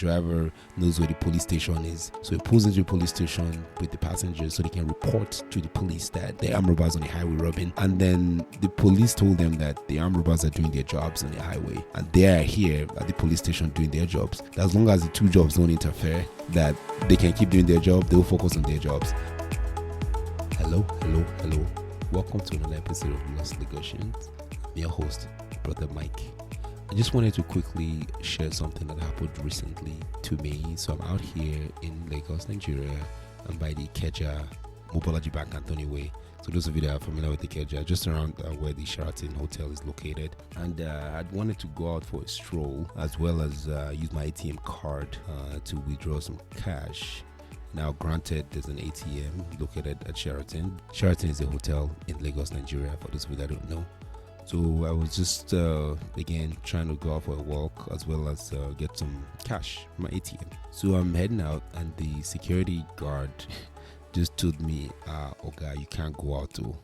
driver knows where the police station is. So he pulls into the police station with the passengers so they can report to the police that the armed robbers on the highway robbing. And then the police told them that the armed robbers are doing their jobs on the highway. And they are here at the police station doing their jobs. That as long as the two jobs don't interfere, that they can keep doing their job, they will focus on their jobs. Hello. Welcome to another episode of Lost Negotiations. I'm your host, Brother Mike. I just wanted to quickly share something that happened recently to me. So I'm out here in Lagos, Nigeria. I'm by the Ikeja Mobology Bank Anthony Way. So those of you that are familiar with the Ikeja, just around where the Sheraton Hotel is located. And I wanted to go out for a stroll as well as use my ATM card to withdraw some cash. Now, granted, there's an ATM located at Sheraton. Sheraton is a hotel in Lagos, Nigeria, for those of you that don't know. So I was just, again, trying to go out for a walk as well as get some cash from my ATM. So I'm heading out and the security guard just told me, Oga, you can't go out too.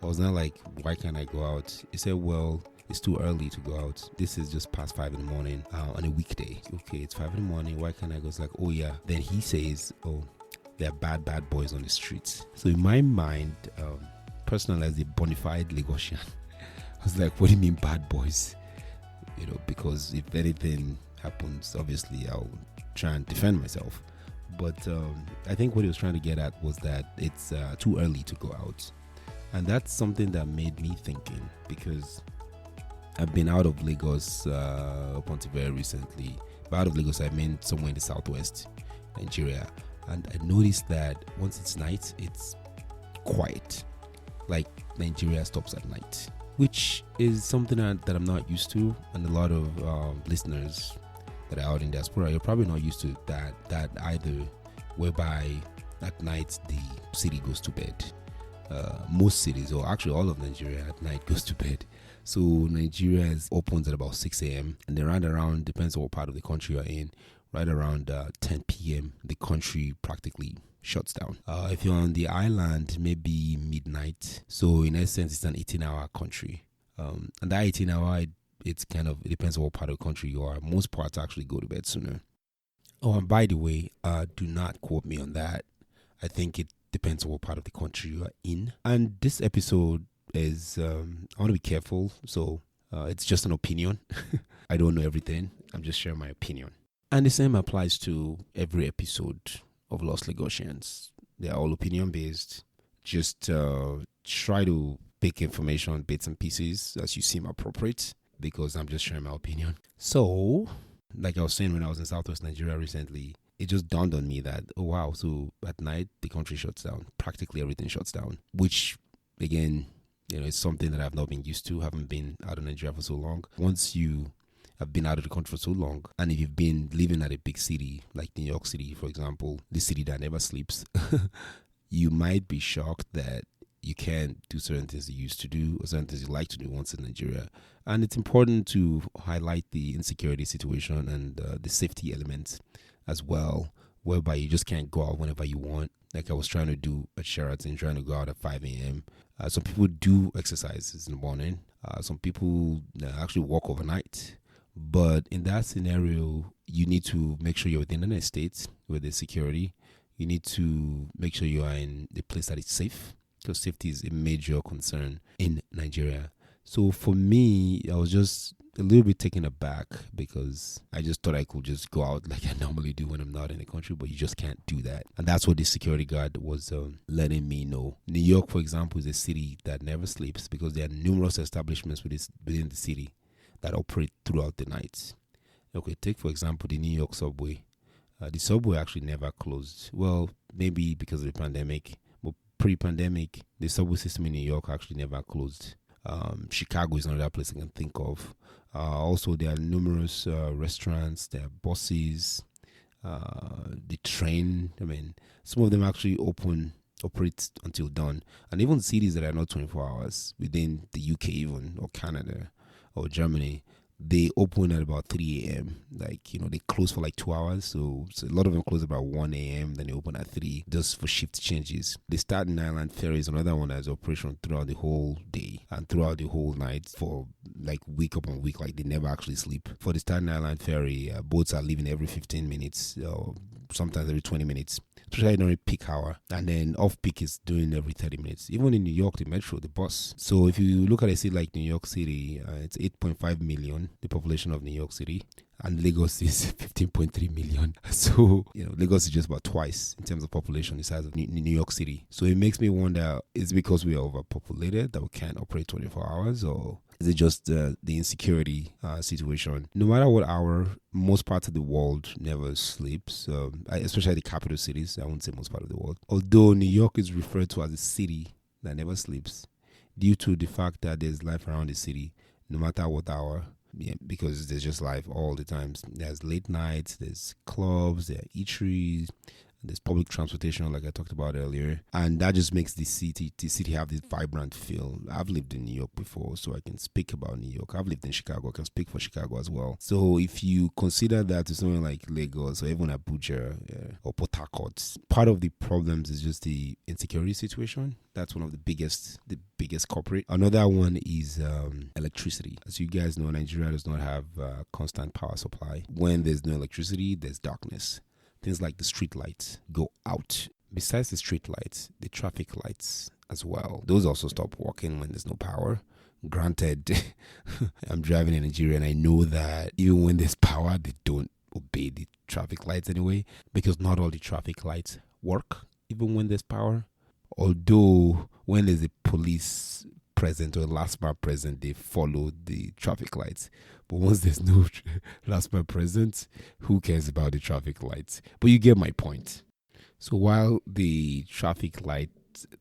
I was not like, why can't I go out? He said, well, it's too early to go out. This is just past 5 in the morning on a weekday. Okay, it's 5 in the morning. Why can't I go? It's like, oh yeah. Then he says, oh, there are bad boys on the streets. So in my mind, personally as a bona fide Lagosian, I was like, what do you mean bad boys? You know, because if anything happens, obviously I'll try and defend myself. But I think what he was trying to get at was that it's too early to go out. And that's something that made me thinking, because I've been out of Lagos up until very recently. But out of Lagos, I mean somewhere in the southwest Nigeria. And I noticed that once it's night, it's quiet. Like Nigeria stops at night, which is something that I'm not used to. And a lot of listeners that are out in diaspora, you're probably not used to that either, whereby at night the city goes to bed. Most cities, or actually all of Nigeria at night goes to bed. So Nigeria opens at about 6 a.m. and then right around, depends on what part of the country you're in, right around 10 p.m. the country practically shuts down. If you're on the island, maybe midnight. So in essence, it's an 18-hour country. And that 18-hour, it depends on what part of the country you are. Most parts actually go to bed sooner. Oh, and by the way, do not quote me on that. I think it depends on what part of the country you are in. And this episode is, I want to be careful. So it's just an opinion. I don't know everything. I'm just sharing my opinion. And the same applies to every episode of Lost Negotiations. They're all opinion based. Just try to pick information, bits and pieces as you seem appropriate, because I'm just sharing my opinion. So, like I was saying when I was in Southwest Nigeria recently, it just dawned on me that, oh wow, so at night the country shuts down. Practically everything shuts down, which again, you know, it's something that I've not been used to, haven't been out of Nigeria for so long. Once you have been out of the country for so long, and if you've been living at a big city like New York City, for example, the city that never sleeps, you might be shocked that you can't do certain things you used to do or certain things you like to do once in Nigeria. And it's important to highlight the insecurity situation and the safety elements as well, whereby you just can't go out whenever you want. Like I was trying to do at Sheraton, trying to go out at 5 a.m. Some people do exercises in the morning. Some people actually walk overnight. But in that scenario, you need to make sure you're within an estate with the security. You need to make sure you are in a place that is safe, because safety is a major concern in Nigeria. So for me, I was just a little bit taken aback, because I just thought I could just go out like I normally do when I'm not in the country, but you just can't do that. And that's what the security guard was letting me know. New York, for example, is a city that never sleeps, because there are numerous establishments within the city that operate throughout the night. Okay, take for example the New York subway. The subway actually never closed. Well, maybe because of the pandemic, but pre-pandemic, the subway system in New York actually never closed. Chicago is another place I can think of. Also, there are numerous restaurants, there are buses, the train. I mean, some of them actually operate until dawn. And even cities that are not 24 hours, within the UK even, or Canada, or Germany, they open at about 3 a.m. Like, they close for like 2 hours. So a lot of them close about 1 a.m. Then they open at 3 just for shift changes. The Staten Island Ferry is another one that's operation throughout the whole day and throughout the whole night for like week upon week. Like, they never actually sleep. For the Staten Island Ferry, boats are leaving every 15 minutes or sometimes every 20 minutes. Especially during peak hour, and then off peak is doing every 30 minutes. Even in New York, the metro, the bus. So if you look at a city like New York City, it's 8.5 million, the population of New York City, and Lagos is 15.3 million. So Lagos is just about twice in terms of population the size of New York City. So it makes me wonder: is it because we are overpopulated that we can't operate 24 hours, or is it just the insecurity situation? No matter what hour, most parts of the world never sleeps, especially the capital cities. I won't say most part of the world. Although New York is referred to as a city that never sleeps due to the fact that there's life around the city, no matter what hour, because there's just life all the time. There's late nights, there's clubs, there are eateries, there's public transportation, like I talked about earlier, and that just makes the city have this vibrant feel. I've lived in New York before, so I can speak about New York. I've lived in Chicago, I can speak for Chicago as well. So if you consider that to something like Lagos or even Abuja or Port Harcourt, part of the problems is just the insecurity situation. That's one of the biggest culprit. Another one is electricity. As you guys know, Nigeria does not have constant power supply. When there's no electricity, there's darkness. Things like the street lights go out. Besides the street lights, the traffic lights as well. Those also stop working when there's no power. Granted, I'm driving in Nigeria and I know that even when there's power, they don't obey the traffic lights anyway, because not all the traffic lights work even when there's power. Although when there's a police present or a last man present, they follow the traffic lights. But once there's no last man present, who cares about the traffic lights? But you get my point. So while the traffic light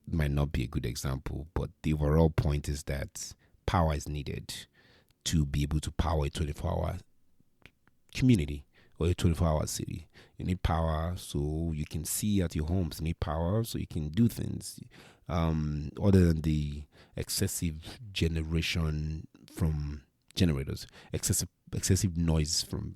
might not be a good example, but the overall point is that power is needed to be able to power a 24-hour community or a 24-hour city. You need power so you can see at your homes. You need power so you can do things. Other than the excessive generation from generators, excessive noise from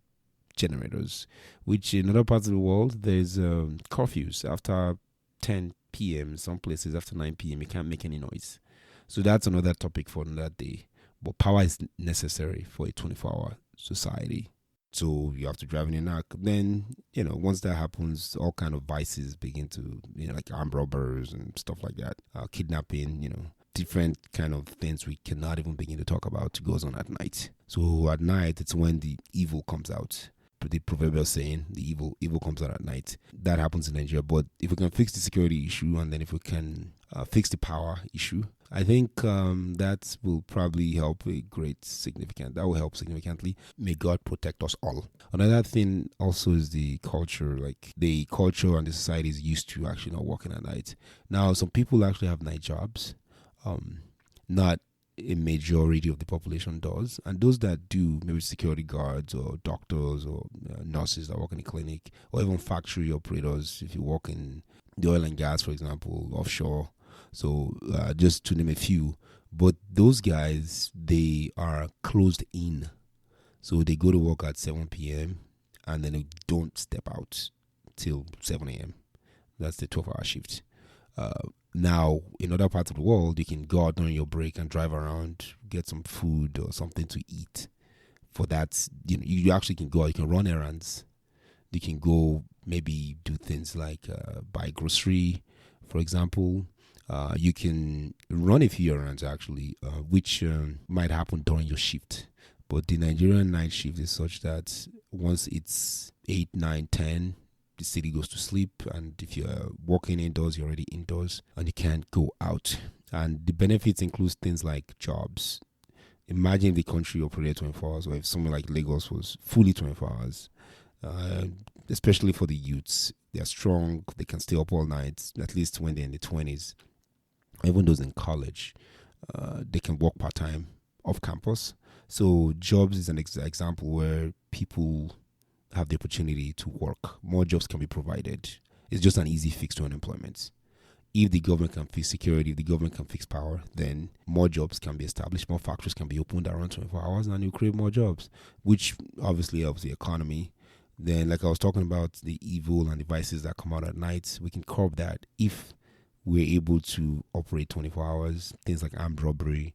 generators, which in other parts of the world, there's curfews after 10 p.m. Some places after 9 p.m. you can't make any noise. So that's another topic for another day. But power is necessary for a 24-hour society. So you have to drive in a knock. Then, once that happens, all kind of vices begin to, like armed robbers and stuff like that, kidnapping, different kind of things we cannot even begin to talk about goes on at night. So at night, it's when the evil comes out. The proverbial saying, the evil comes out at night. That happens in Nigeria. But if we can fix the security issue, and then if we can fix the power issue, I think that will probably help that will help significantly. May God protect us all. Another thing also is the culture. Like the culture and the society is used to actually not working at night. Now, some people actually have night jobs. Not a majority of the population does, and those that do, maybe security guards or doctors or nurses that work in a clinic, or even factory operators if you work in the oil and gas, for example, offshore. So just to name a few, but those guys, they are closed in, so they go to work at 7 p.m. and then they don't step out till 7 a.m. That's the 12-hour shift. Now, in other parts of the world, you can go out during your break and drive around, get some food or something to eat. For that, you actually can go out. You can run errands. You can go maybe do things like buy grocery, for example. You can run a few errands, actually, which might happen during your shift. But the Nigerian night shift is such that once it's 8, 9, 10, the city goes to sleep, and if you're working indoors, you're already indoors and you can't go out. And the benefits include things like jobs. Imagine if the country operated 24 hours, or if somewhere like Lagos was fully 24 hours, especially for the youths. They're strong, they can stay up all night, at least when they're in the 20s. Even those in college, they can work part-time off campus. So jobs is an example where people have the opportunity to work. More jobs can be provided. It's just an easy fix to unemployment. if the government can fix security, if the government can fix power, then more jobs can be established, more factories can be opened around 24 hours, and you create more jobs, which obviously helps the economy. Then, like I was talking about, the evil and the vices that come out at night, we can curb that if we're able to operate 24 hours. Things like armed robbery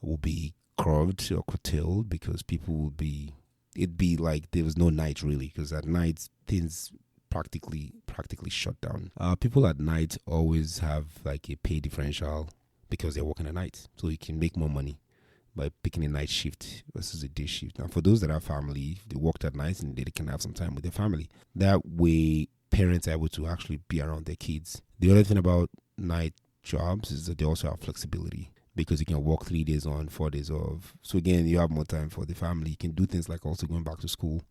will be curbed or curtailed because people will be, it'd be like there was no night really, because at night things practically shut down. People at night always have like a pay differential because they're working at night, so you can make more money by picking a night shift versus a day shift. Now, for those that have family, they worked at night and they can have some time with their family. That way, parents are able to actually be around their kids. The other thing about night jobs is that they also have flexibility because you can work 3 days on, 4 days off. So again, you have more time for the family. You can do things like also going back to school.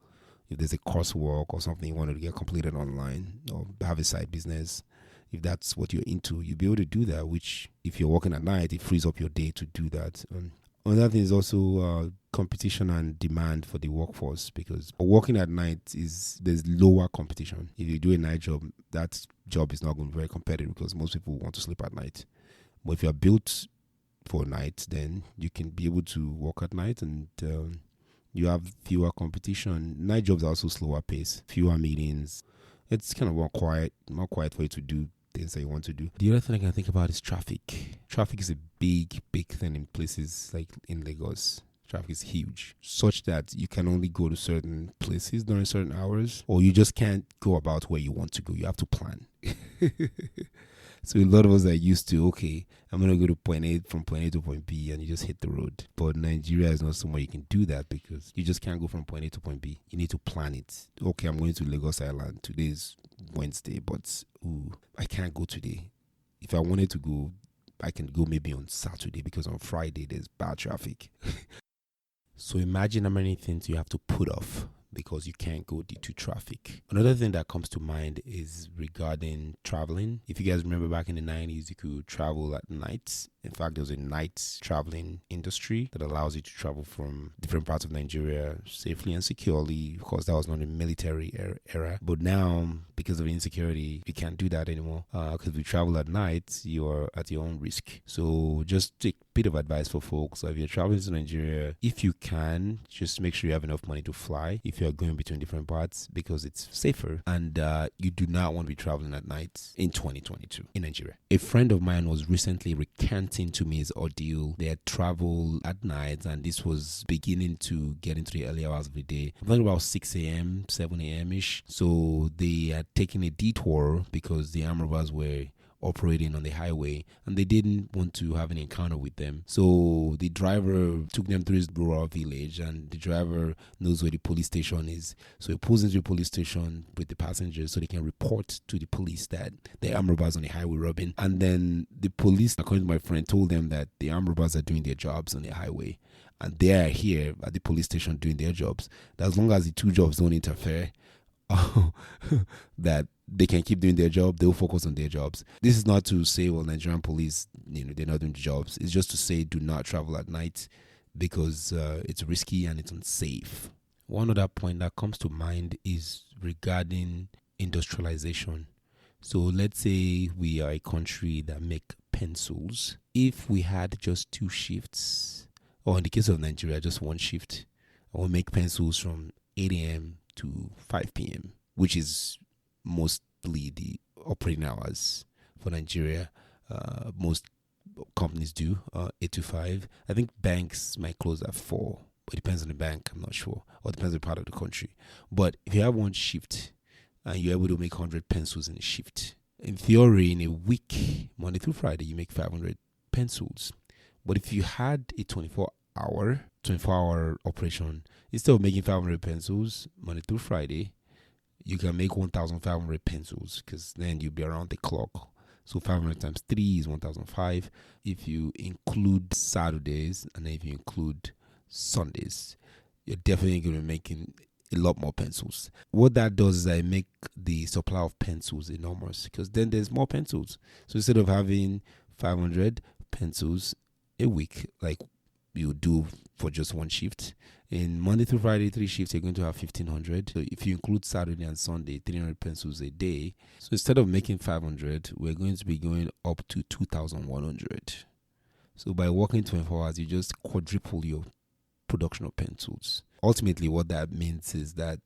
If there's a coursework or something you wanted to get completed online or have a side business, if that's what you're into, you'll be able to do that, which if you're working at night, it frees up your day to do that. Another thing is also competition and demand for the workforce, because working at night there's lower competition. If you do a night job, that job is not going to be very competitive because most people want to sleep at night. But if you're built for night, then you can be able to work at night and you have fewer competition. Night jobs are also slower pace, fewer meetings. It's kind of more quiet for you to do things that you want to do. The other thing I can think about is traffic. Traffic is a big thing in places like in Lagos. Traffic is huge, such that you can only go to certain places during certain hours, or you just can't go about where you want to go. You have to plan. So a lot of us are used to, okay, I'm going to go to point A, from point A to point B, and you just hit the road. But Nigeria is not somewhere you can do that because you just can't go from point A to point B. You need to plan it. Okay, I'm going to Lagos Island. Today is Wednesday, but I can't go today. If I wanted to go, I can go maybe on Saturday because on Friday there's bad traffic. So imagine how many things you have to put off because you can't go due to traffic. Another thing that comes to mind is regarding traveling. If you guys remember back in the 90s, you could travel at night. In fact, there's a night traveling industry that allows you to travel from different parts of Nigeria safely and securely. Of course, that was not a military era. But now, because of insecurity, you can't do that anymore. Because if you travel at night, you're at your own risk. So just take a bit of advice for folks. So if you're traveling to Nigeria, if you can, just make sure you have enough money to fly if you're going between different parts, because it's safer. And you do not want to be traveling at night in 2022 in Nigeria. A friend of mine was recently recanting to me his ordeal. They had traveled at night, and this was beginning to get into the early hours of the day. I'm talking about 6 a.m., 7 a.m. ish. So they had taken a detour because the armed robbers were operating on the highway and they didn't want to have an encounter with them. So the driver took them through his rural village, and the driver knows where the police station is. So he pulls into the police station with the passengers so they can report to the police that the armed robbers on the highway robbing. And then the police, according to my friend, told them that the armed robbers are doing their jobs on the highway and they are here at the police station doing their jobs. That as long as the two jobs don't interfere, that they can keep doing their job, they'll focus on their jobs. This is not to say, well, Nigerian police, they're not doing the jobs. It's just to say do not travel at night because it's risky and it's unsafe. One other point that comes to mind is regarding industrialization. So let's say we are a country that make pencils. If we had just 2 shifts, or in the case of Nigeria, just 1 shift, or make pencils from 8 a.m. to 5 p.m., which is mostly the operating hours for Nigeria. Most companies do 8 to 5. I think banks might close at 4, but it depends on the bank. I'm not sure, or it depends on the part of the country. But if you have 1 shift and you're able to make 100 pencils in a shift, in theory, in a week, Monday through Friday, you make 500 pencils. But if you had a 24-hour operation, instead of making 500 pencils Monday through Friday, you can make 1,500 pencils, because then you'll be around the clock. So 500 times 3 is 1,005. If you include Saturdays and if you include Sundays, you're definitely going to be making a lot more pencils. What that does is I make the supply of pencils enormous, because then there's more pencils. So instead of having 500 pencils a week, like you do for just 1 shift, In Monday through Friday, 3 shifts, you're going to have 1,500. So if you include Saturday and Sunday, 300 pencils a day. So instead of making 500, we're going to be going up to 2,100. So by working 24 hours, you just quadruple your production of pencils. Ultimately, what that means is that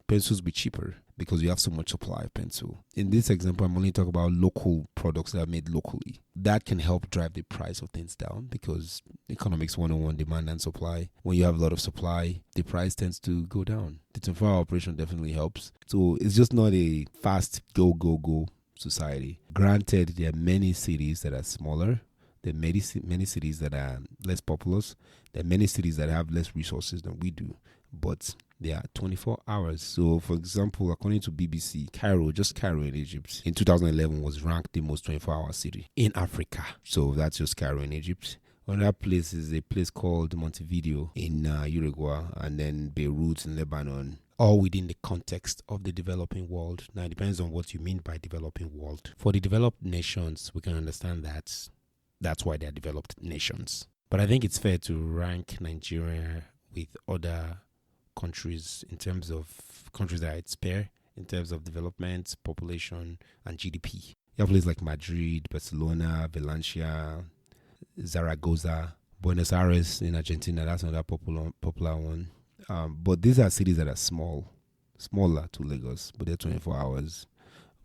pencils will be cheaper because you have so much supply of pencil. In this example, I'm only talking about local products that are made locally. That can help drive the price of things down because economics 101, demand and supply. When you have a lot of supply, the price tends to go down. The 24-hour operation definitely helps. So it's just not a fast go society. Granted, there are many cities that are smaller. There are many cities that are less populous. There are many cities that have less resources than we do. But they are 24 hours. So, for example, according to BBC, Cairo in Egypt, in 2011 was ranked the most 24-hour city in Africa. So that's just Cairo in Egypt. Another place is a place called Montevideo in Uruguay, and then Beirut in Lebanon. All within the context of the developing world. Now, it depends on what you mean by developing world. For the developed nations, we can understand that that's why they're developed nations. But I think it's fair to rank Nigeria with other countries in terms of countries that are spare in terms of development, population, and GDP. You have places like Madrid, Barcelona, Valencia, Zaragoza, Buenos Aires in Argentina. That's another popular one. But these are cities that are smaller to Lagos, but they're 24 hours.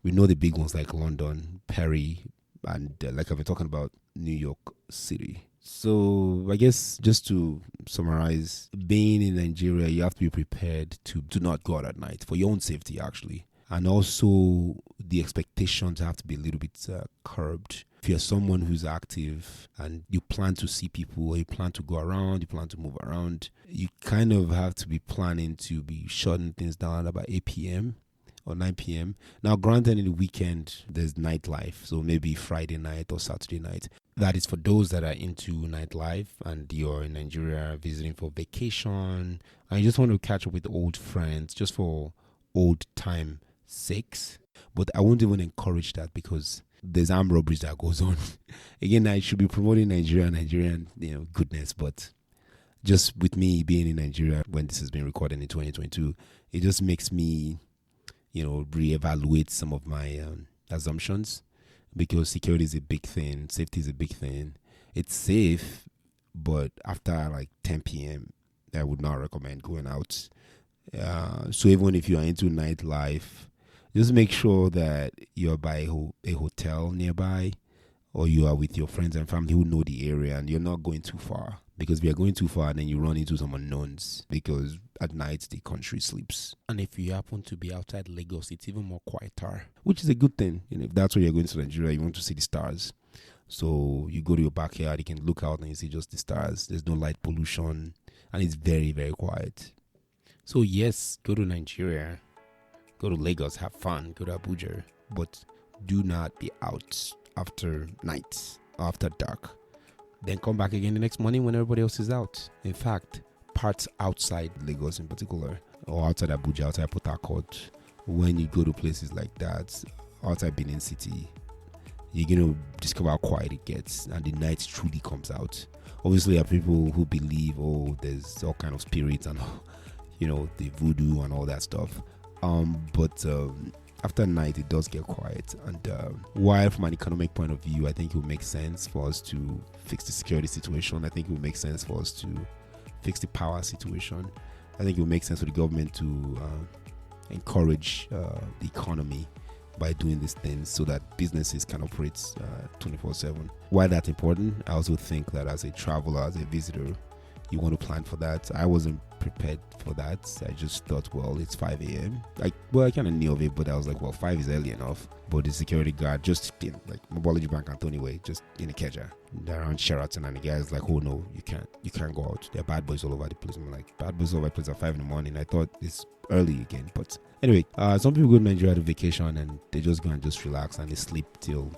We know the big ones like London, Paris, and like I've been talking about, New York City. So I guess just to summarize, being in Nigeria, you have to be prepared to do not go out at night for your own safety, actually. And also the expectations have to be a little bit curbed. If you're someone who's active and you plan to see people, or you plan to go around, you plan to move around, you kind of have to be planning to be shutting things down about 8 p.m. or 9 p.m. Now, granted, in the weekend, there's nightlife. So maybe Friday night or Saturday night. That is for those that are into nightlife and you're in Nigeria visiting for vacation and you just want to catch up with old friends just for old time sakes. But I won't even encourage that because there's armed robberies that goes on. Again, I should be promoting Nigerian, goodness. But just with me being in Nigeria when this has been recorded in 2022, it just makes me reevaluate some of my assumptions, because security is a big thing, safety is a big thing. It's safe, but after like 10 p.m., I would not recommend going out. So even if you are into nightlife, just make sure that you're by a hotel nearby, or you are with your friends and family who know the area, and you're not going too far. Because if you're going too far, then you run into some unknowns, because at night the country sleeps. And if you happen to be outside Lagos, it's even more quieter, which is a good thing. If that's where you're going to Nigeria, you want to see the stars. So you go to your backyard, you can look out and you see just the stars. There's no light pollution, and it's very, very quiet. So yes, go to Nigeria, go to Lagos, have fun, go to Abuja, but do not be out after night, after dark. Then come back again the next morning when everybody else is out. In fact, parts outside Lagos in particular, or outside Abuja, outside Port Harcourt, when you go to places like that, outside Benin City, you're going to discover how quiet it gets, and the night truly comes out. Obviously, there are people who believe, there's all kind of spirits and, the voodoo and all that stuff. But after night, it does get quiet. And while from an economic point of view, I think it will make sense for us to fix the security situation. I think it will make sense for us to fix the power situation. I think it will make sense for the government to encourage the economy by doing these things so that businesses can operate 24/7. Why that's important, I also think that as a traveler, as a visitor, you want to plan for that. I wasn't prepared for that. I just thought, it's 5 a.m. I kind of knew of it, but I was like, 5 is early enough. But the security guard just like Mobology Bank Anthony Way, just in a Ikeja, around Sheraton, and the guy's like, oh no, you can't go out. There are bad boys all over the place. I'm like, bad boys all over the place at 5 in the morning. I thought it's early again. But anyway, some people go to Nigeria to vacation and they just go and just relax and they sleep till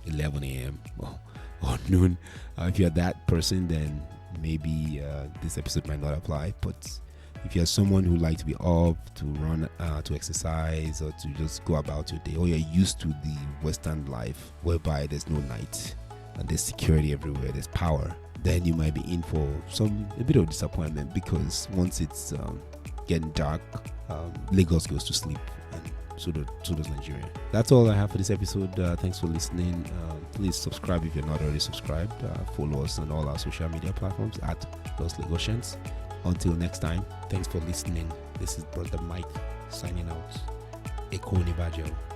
11 a.m. or noon. If you're that person, then maybe this episode might not apply. But if you're someone who likes to be up, to run, to exercise, or to just go about your day, or you're used to the Western life whereby there's no night and there's security everywhere, there's power, then you might be in for a bit of disappointment, because once it's getting dark, Lagos goes to sleep, and so does Nigeria. That's all I have for this episode. Thanks for listening. Please subscribe if you're not already subscribed. Follow us on all our social media platforms at Los Lagosians. Until next time, thanks for listening. This is Brother Mike signing out. Eko Nibajo.